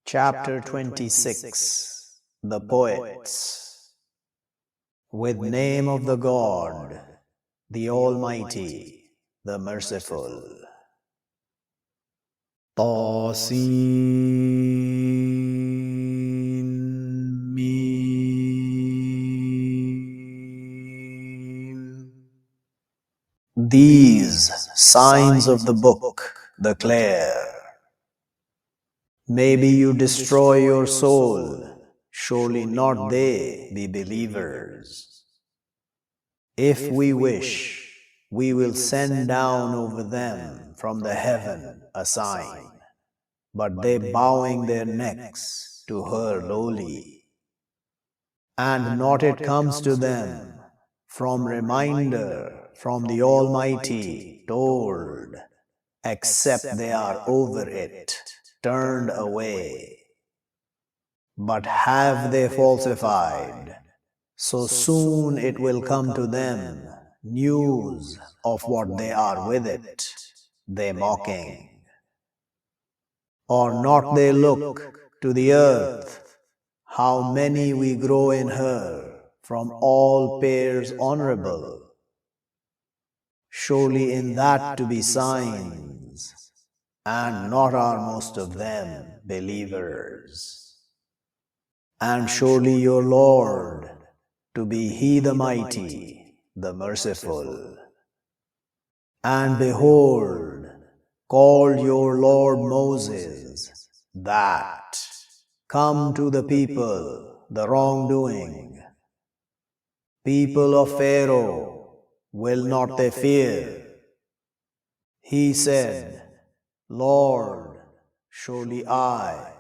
Chapter 26 The Poets. With name of the God, the Almighty, the Merciful. Tasin Mim. These signs of the book declare. Maybe you destroy your soul, surely not they be believers. If we wish, we will send down over them from the heaven a sign, but they bowing their necks to her lowly. And not it comes to them from reminder from the Almighty told, except they are over it, turned away. But have they falsified, so soon it will come to them news of what they are with it, they mocking. Or not they look to the earth, how many we grow in her, from all pairs honorable. Surely in that to be signs, and not are most of them believers. And surely your Lord, to be He the Mighty, the Merciful. And behold, called your Lord Moses, that, come to the people, the wrongdoing. People of Pharaoh, will not they fear? He said, Lord, surely I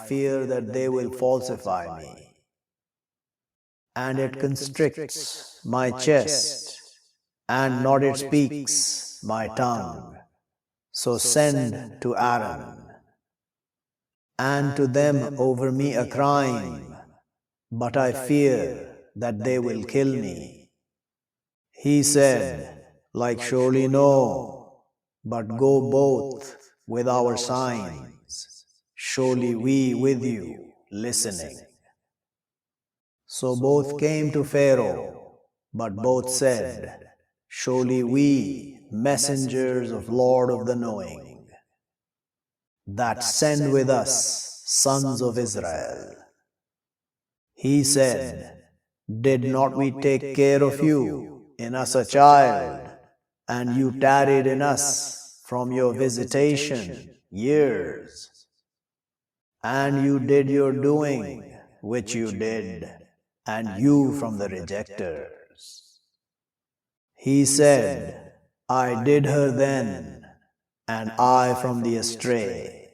fear that they will falsify me. And it constricts my chest, and not it speaks my tongue. So send to Aaron, and to them over me a crime, but I fear that they will kill me. He said, like surely no, but go both with our signs, surely we with you listening. So both came to Pharaoh, but both said, surely we, messengers of Lord of the Knowing, that send with us sons of Israel. He said, did not we take care of you, in us a child, and you tarried in us from your visitation years? And you did your doing, which you did, and you from the rejectors. He said, I did her then, and I from the astray.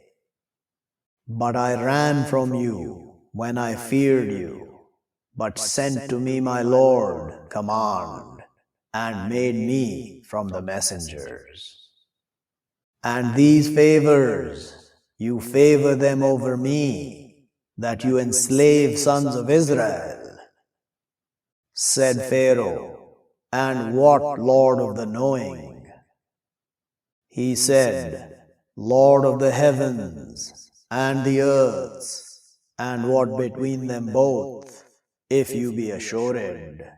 But I ran from you when I feared you, but sent to me my Lord command, and made me from the messengers. And these favors, you favor them over me, that you enslave sons of Israel. Said Pharaoh, and what Lord of the Knowing? He said, Lord of the heavens and the earths, and what between them both, if you be assured.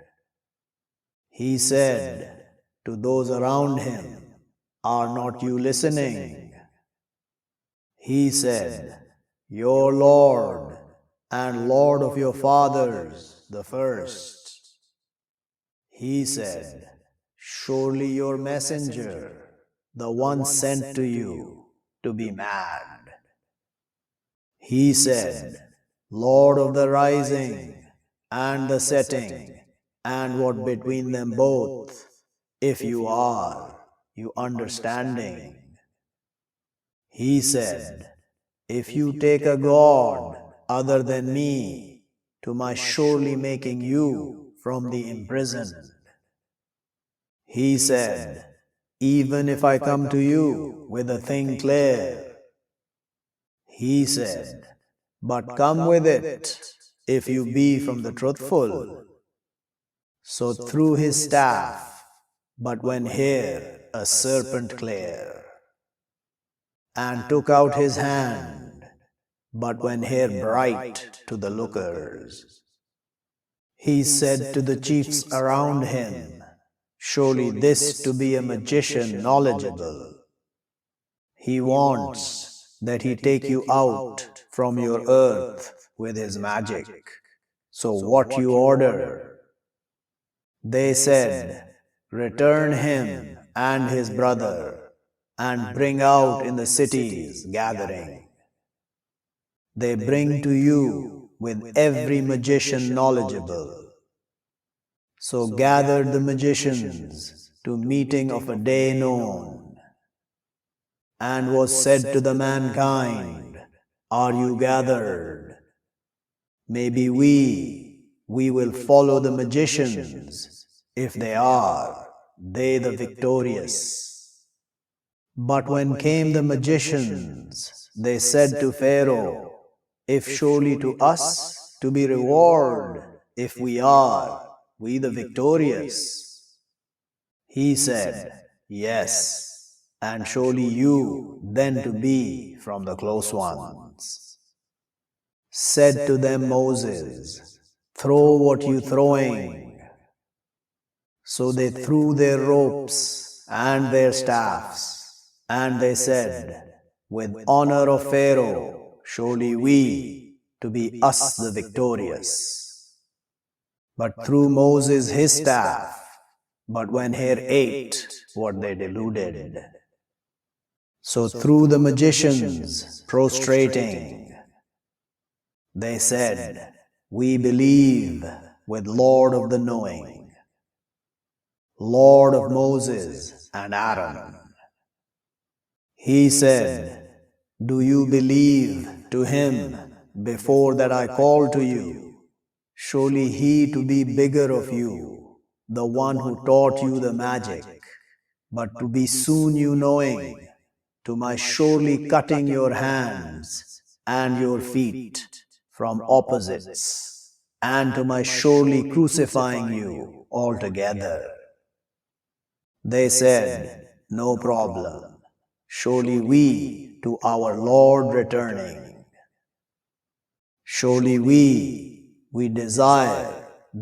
He said to those around him, are not you listening? He said, your Lord and Lord of your fathers, the first. He said, surely your messenger, the one sent to you, to be mad. He said, Lord of the rising and the setting, and what between them both, if you are, you understanding. He said, if you take a God other than me, to my surely making you from the imprisoned. He said, even if I come to you with a thing clear. He said, but come with it, if you be from the truthful. So threw his staff, but when here a serpent clear, and took out his hand, but when hair bright to the lookers. He said to the chiefs around him, "Surely this to be a magician knowledgeable. He wants that he take you out from your earth with his magic. So what you order?" They said, "Return him and his brother, and bring out in the cities gathering. They bring to you with every magician knowledgeable." So gathered the magicians to meeting of a day known, and was said to the mankind, "Are you gathered? Maybe we will follow the magicians, if they are, they the victorious." But when came the magicians, they said to Pharaoh, "If surely to us to be reward, if we are, we the victorious." He said, "Yes, and surely you then to be from the close ones." Said to them Moses, "Throw what you throwing." So they threw their ropes and their staffs, and they said, "With honor of Pharaoh, surely we to be us the victorious." But threw Moses his staff, but when hair ate what they deluded. So threw the magicians, prostrating. They said, "We believe with Lord of the knowing, Lord of Moses and Aaron." He said, "Do you believe to him before that I call to you? Surely he to be bigger of you, the one who taught you the magic, but to be soon you knowing, to my surely cutting your hands and your feet from opposites, and to my surely crucifying you altogether." They said, "No problem. Surely we to our Lord returning. Surely we desire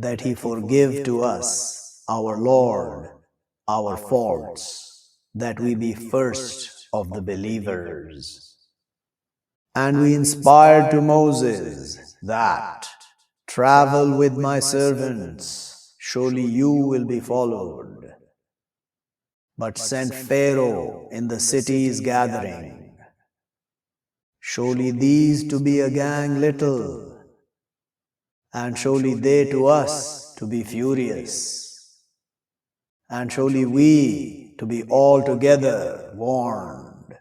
that he forgive to us, our Lord, our faults, that we be first of the believers." And we inspired to Moses that, "Travel with my servants, surely you will be followed." But sent Pharaoh in the cities gathering, "Surely these to be a gang little, and surely they to us to be furious, and surely we to be altogether warned."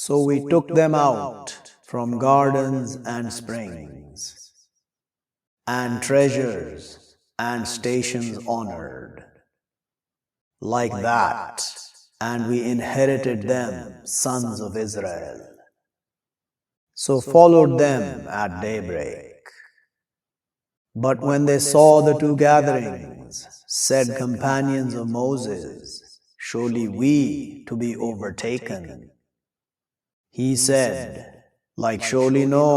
So we took them out from gardens and springs, and treasures and stations honored, like that, and we inherited them, sons of Israel. So followed them at daybreak. But when they saw the two gatherings, said companions of Moses, "Surely we to be overtaken." He said, "Like surely no,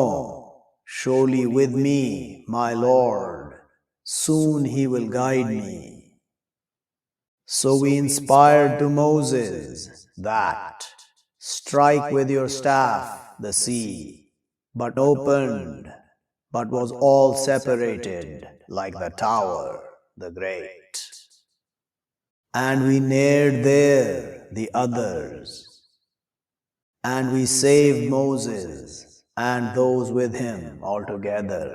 surely with me, my Lord, soon he will guide me." So we inspired to Moses that, "Strike with your staff the sea," but opened, but was all separated like the tower, the great. And we neared there the others, and we saved Moses and those with him altogether.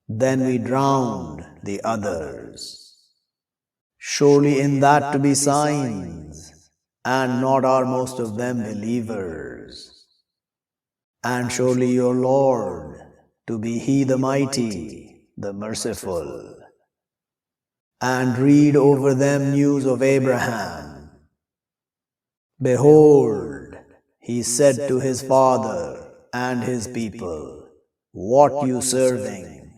Then we drowned the others. Surely in that to be signs, and not are most of them believers. And surely your Lord to be he the mighty, the merciful. And read over them news of Abraham. Behold, he said to his father and his people, "What you serving?"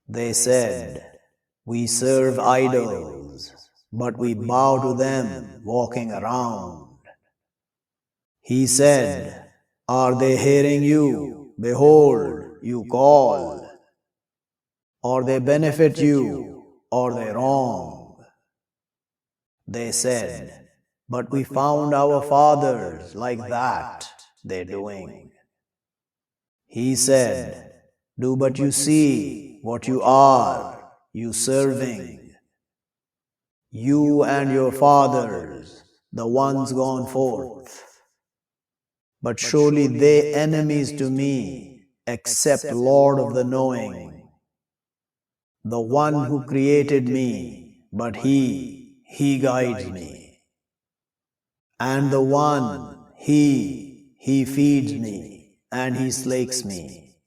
They said, "We serve idols, but we bow to them walking around." He said, Are they hearing you? Behold, you call. Or they benefit you, or they wrong. They said, but we found our fathers like that, they're doing. He said, do but you see what you are, you serving. You and your fathers, the ones gone forth. But surely they enemies to me, except Lord of the knowing. The one who created me, but He guides me. And the one, He feeds me, and He slakes me.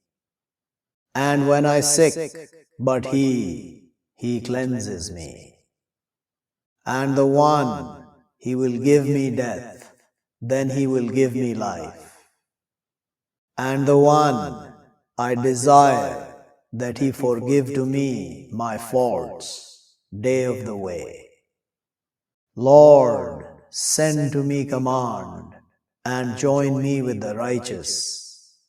And when I sick, but He cleanses me. And the one, He will give me death, then He will give me life. And the one, I desire that He forgive to me my faults, day of the way. Lord, send to me command, and join me with the righteous,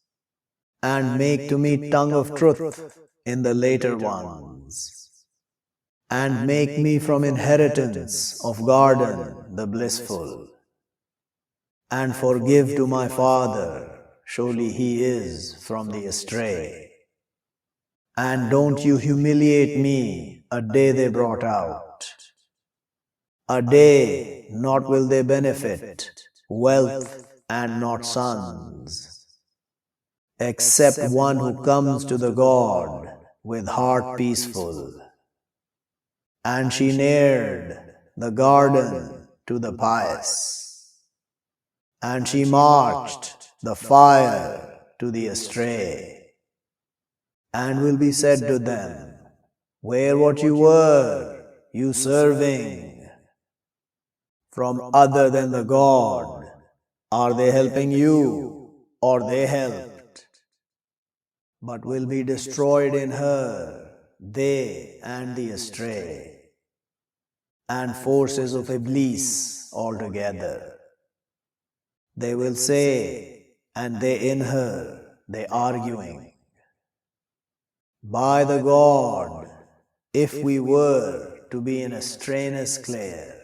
and make to me tongue of truth in the later ones, and make me from inheritance of garden the blissful, and forgive to my father, surely he is from the astray. And don't you humiliate me a day they brought out. A day not will they benefit, wealth and not sons, except one who comes to the God with heart peaceful. And she neared the garden to the pious, and she marched the fire to the astray, and will be said to them, where what you were, you serving from other than the God, are they helping you, or they helped? But will be destroyed in her, they and the astray, and forces of Iblis altogether. They will say, and they in her, they arguing, by the God, if we were to be in a strainous clear,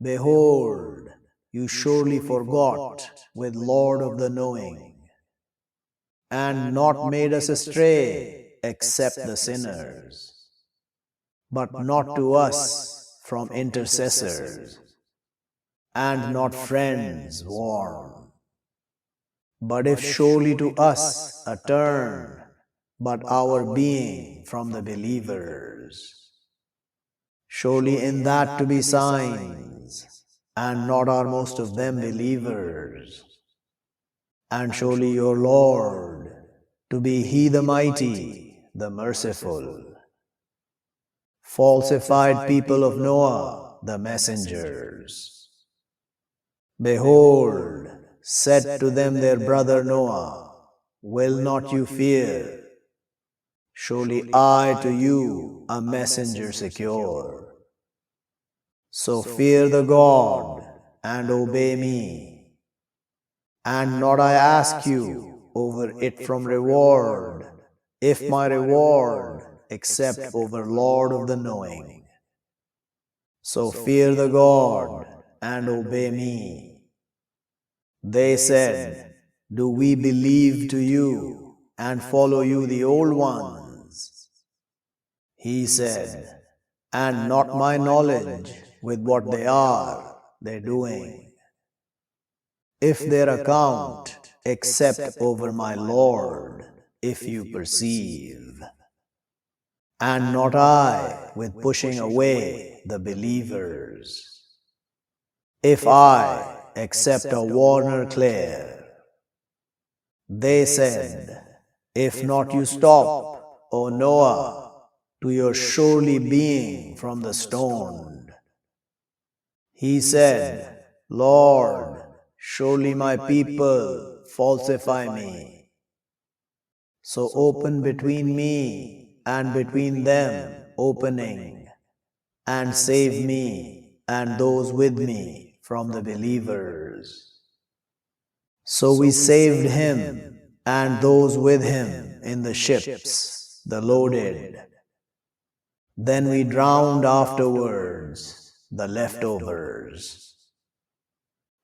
behold, you surely forgot with Lord of the knowing, and not made us astray except the sinners, but not to us from intercessors, and not friends warm. But if surely to us a turn, but our being from the believers, surely in that to be signs, and not are most of them believers. And surely your Lord, to be He the mighty, the merciful. Falsified people of Noah, the messengers. Behold, said to them their brother Noah, will not you fear? Surely I to you a messenger secure. So fear the God and obey me, and not I ask you over it from reward, if my reward except over Lord of the knowing. So fear the God and obey me. They said, do we believe to you and follow you the old ones? He said, and not my knowledge with what they're doing. If their account, except over my Lord, if you perceive. And not I with pushing away the believers. If I accept a warner clear. They said, if not you stop, O Noah, to your surely being from the stoned. He said, Lord, surely my people falsify me. So open between me and between them opening, and save me and those with me from the believers. So we saved him and those with him in the ships, the loaded. Then we drowned afterwards the leftovers.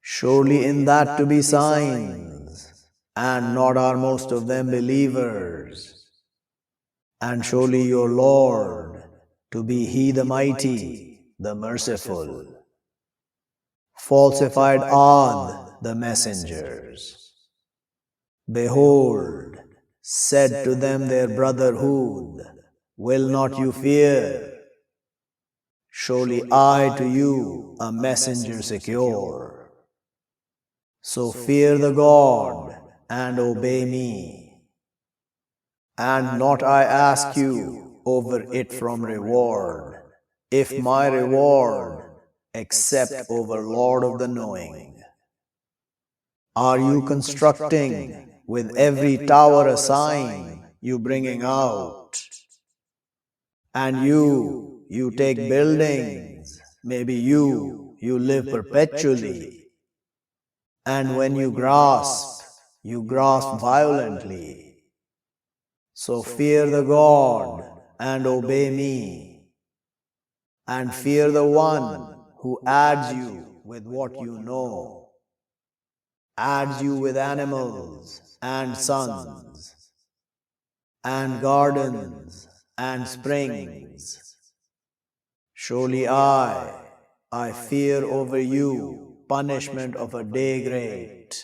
Surely in that to be signs, and not are most of them believers. And surely your Lord to be He the Mighty, the Merciful. Falsified Ad the messengers. Behold, said to them their brotherhood, will not you fear? Surely I to you a messenger secure. So fear the God and obey me. And not I ask you over it from reward, if my reward except over Lord of the knowing. Are you constructing with every tower a sign you bringing out? And you take buildings, maybe you live perpetually. And when you grasp violently. So fear the God and obey me, and fear the one who adds you with what you know, adds you with animals and sons, and gardens and springs. Surely I fear over you punishment of a day great.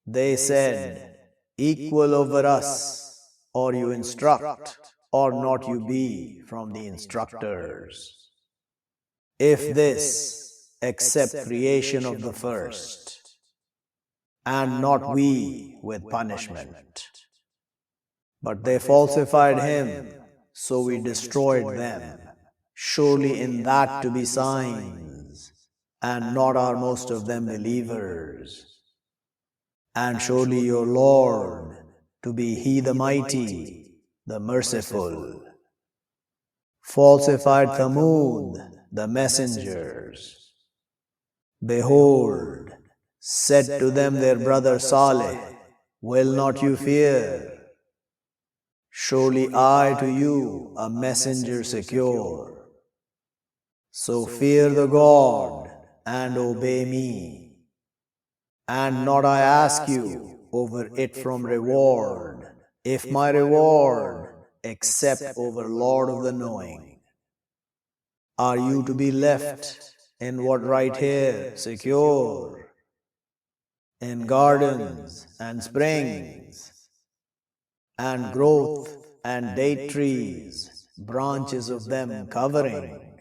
They said, equal over us, or you instruct, or not you be from the instructors. If this, except creation of the first, and not we with punishment. But they falsified him, so we destroyed them. Surely in that to be signs, and not are most of them believers. And surely your Lord to be He the Mighty, the Merciful. Falsified Thamud, the messengers. Behold, said to them their brother Saleh, will not you fear? Surely I to you a messenger secure. So fear the God and obey me. And not I ask you over it from reward, if my reward except over Lord of the knowing. Are you to be left in what right here secure? In gardens and springs, and growth and date trees, branches of them covering,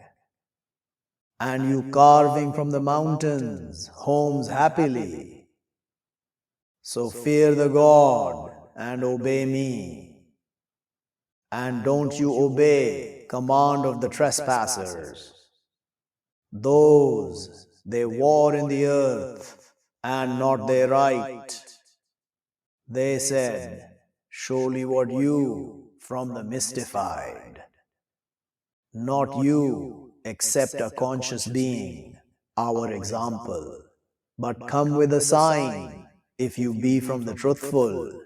and you carving from the mountains homes happily. So fear the God and obey me. And don't you obey command of the trespassers. Those, they war in the earth, and not their right. They said, surely what you from the mystified. Not you, except a conscious being, our example, but come with a sign, if you be from the truthful.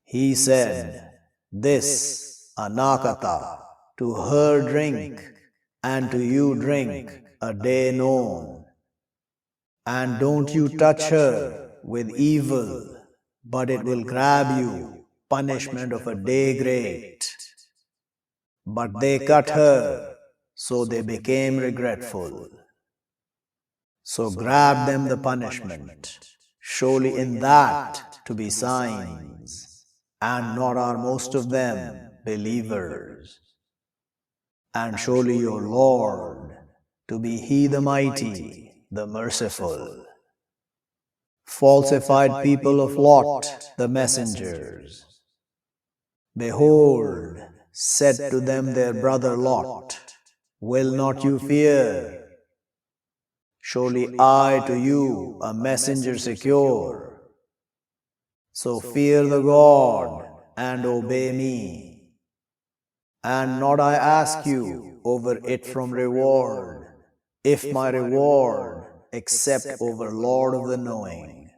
He said, this, anakata, to her drink, and to you drink, a day known. And don't you touch her with evil, but it will grab you, punishment of a day great. But they cut her, so they became regretful. So grab them the punishment, surely in that to be signs, and not are most of them believers. And surely your Lord to be He the Mighty, the Merciful. Falsified people of Lot, the messengers. Behold, said to them their brother Lot, will not you fear? Surely I to you a messenger secure. So fear the God and obey me. And not I ask you over it from reward, if my reward except over Lord of the knowing.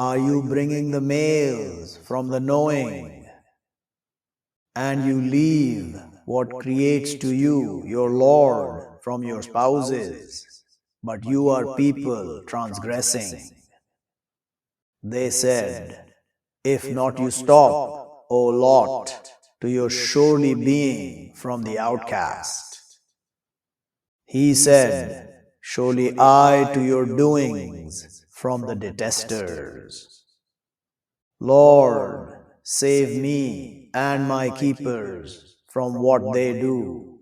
Are you bringing the males from the knowing, and you leave what creates to you your Lord from your spouses, but you are people transgressing? They said, if not you stop, O Lot, to your surely being from the outcast. He said, surely I to your doings from the detesters. Lord, save me and my keepers from what they do.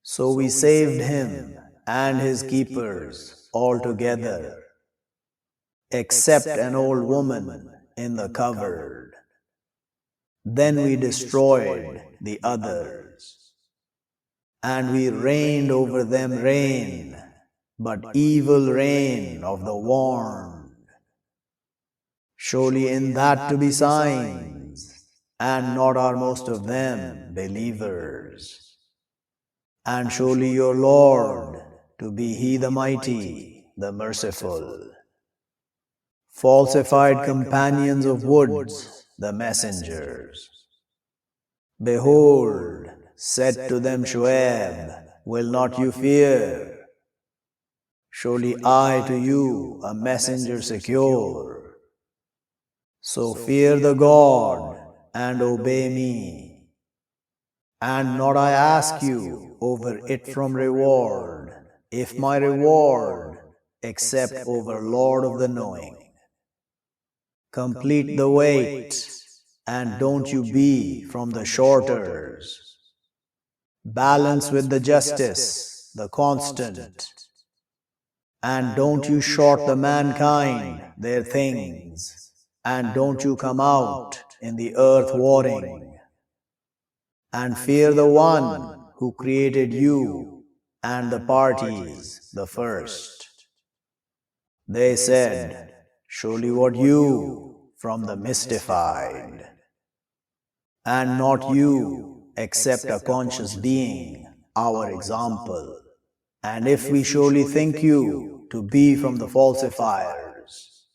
So we saved him and his keepers altogether, except an old woman in the cupboard. Then we destroyed the others, and we rained over them rain, but evil rain of the warned. Surely in that to be signs, and not are most of them believers. And surely your Lord to be He the Mighty, the Merciful. Falsified companions of woods, the messengers. Behold, said to them Shu'aib, will not you fear? Surely I to you a messenger secure. So fear the God and obey me. And not I ask you over it from reward, if my reward, except over Lord of the knowing. Complete the weight, and don't you be from the shorters. Balance with the justice, the constant. And don't you short the mankind their things, and don't you come out in the earth warring. And fear the one who created you and the parties the first. They said, surely what you from the mystified, and not you except a conscious being, our example. And if we surely think you to be from the falsifiers,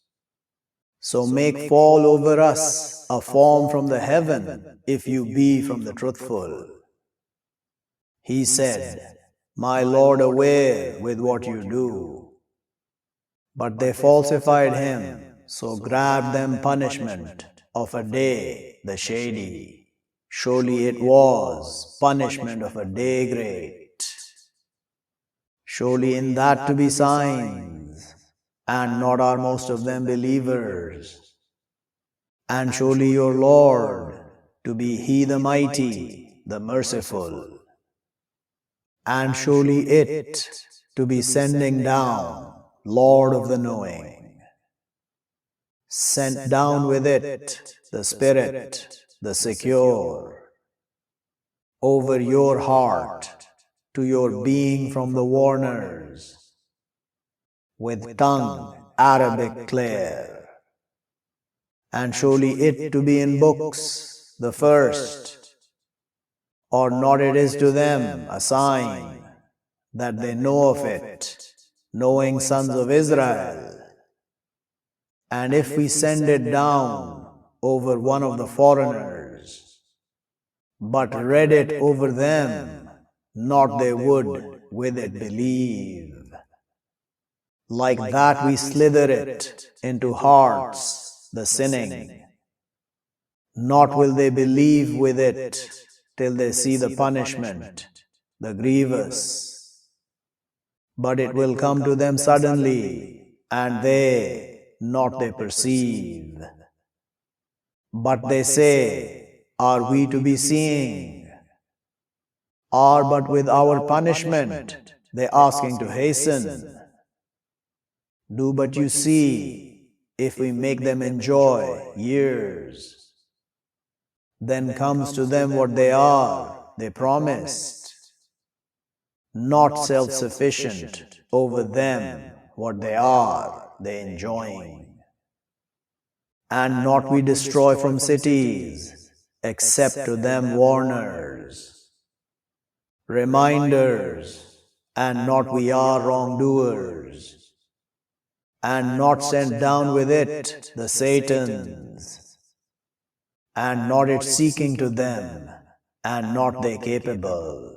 so make fall over us a form from the heaven, if you be from the truthful. He said, my Lord aware with what you do. But they falsified him, so grabbed them punishment of a day, the shady. Surely it was punishment of a day great. Surely in that to be signs, and not are most of them believers. And surely your Lord to be He the Mighty, the Merciful. And surely it to be sending down, Lord of the knowing. Sent down with it the Spirit, the secure, over your heart, to your being from the warners, with tongue Arabic clear. And surely it to be in books, the first, or not it is to them a sign, that they know of it, knowing sons of Israel. And if we send it down over one of the foreigners, but read it over them, not they would with it believe. Like that we slither it into hearts, the sinning. Not will they believe with it till they see the punishment, the grievous. But it will come to them suddenly, and not they perceive. But they say, are we to be seeing? Or but with our punishment, they asking to hasten. Do but you see, if we make them enjoy years, then comes to them what they promised. Not self-sufficient over them what they enjoying. And not we destroy from cities, except to them warners, reminders, and not we are wrongdoers. and not sent down with it the Satans, and not it seeking to them, and not they capable.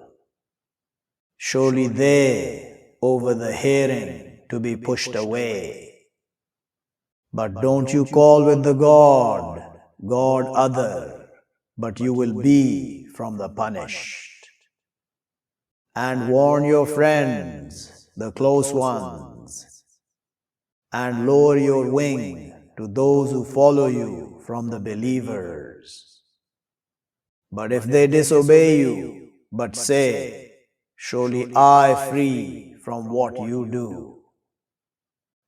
Surely they over the hearing to be pushed away. But don't you call with the God other, but you will be from the punished. And warn your friends, the close ones, and lower your wing to those who follow you from the believers. But if they disobey you, but say, surely I free from what you do,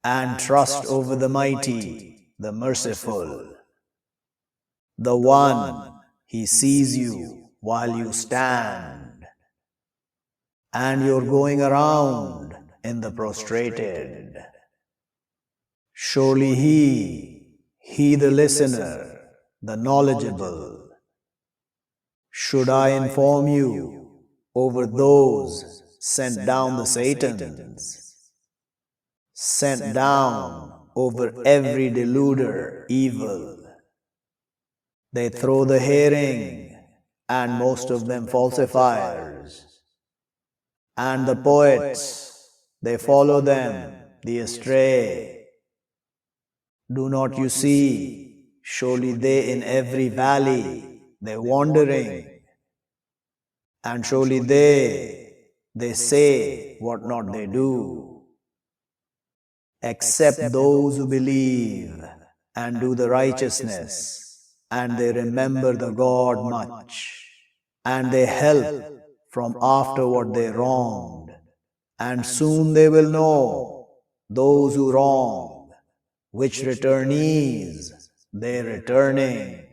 and trust over the mighty, the merciful, the one, he sees you while you stand, and you're going around in the prostrated. Surely he the listener, the knowledgeable. Should I inform you over those sent down the Satans, sent down over every deluder evil? They throw the hearing, and most of them falsifiers. And the poets, they follow them, the astray. Do not you see, surely they in every valley, they're wandering. And surely they say what not they do. Except those who believe and do the righteousness, and they remember the God much, and they help from after what they wronged, and soon they will know those who wrong, which returnees they returning.